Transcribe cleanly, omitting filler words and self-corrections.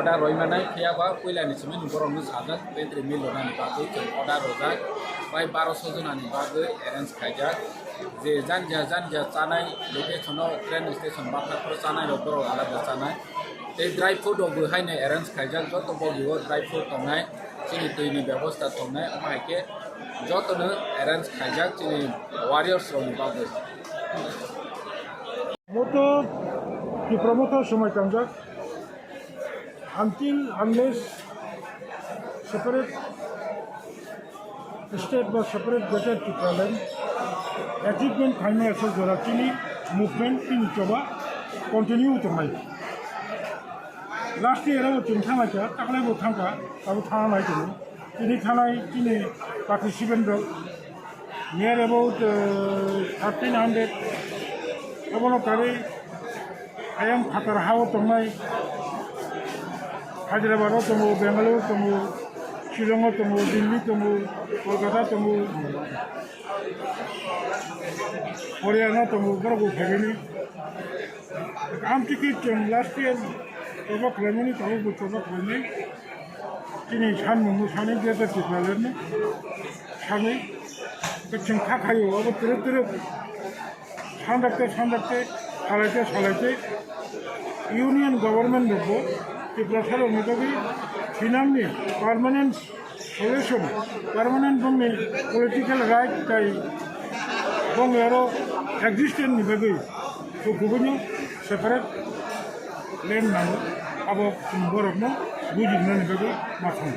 order roimanai khiaba koilani chimi borong nu sajak pentri mill lonani bagui जों order rojak bai 1200 jonani bagui arrange khaijak je janja chanai location train station bathakro chanai rok borok alada chanai এই dry food rokbo haine arrange khaijak joto bogiwo dry food tongnai chini tuini ব্যবস্থা tongnai amaike jotono arrange khaijak chini warriors rokni bagui moto ki promoter সময় kanjak until unless separate state বা separate gated to Thailand achievement খাইনে আছে জোরাচিনি movement তিনি চবা continue তোমাই last ইয়ারও চিন্তামাইকা তাকলাইবো থাকা তাবো থানা নাই তিনি থানায় তিনি পার্টিসিপেন্ট নিয়ার অ্যাবাউট 1300 এবং তারে আয়াম খাতার হাও তোমাই হায়দ্রাবাদও দङ বেঙ্গালুরু दङ শিলংও दङ দিল্লি दङ কলকাতা दङ हरियाणा दङ बरगु फेरिनि आम टिकेट जों लास्ट इयार एबा खालामनानै थाबो बोथोरा खालामनाय दिनै सानमोननो सानै गेजेर टिप्लालेरनो सानै गोथिं थाखायो अबो दोरोब सानदाकते सालायते इउनियन गभर्नमेंट दंबो टिप्लासार अनुदाबि फिनांनि पार्मानेंट सल्यूशन पार्मानेंट दंनि पलिटिकल राइट ताई दङ आरो एक्जिस्टेंट नि बागै तो गुबुननि सेपारेट लेन नांगौ आबो बरफनो बुजिनो बागै माथां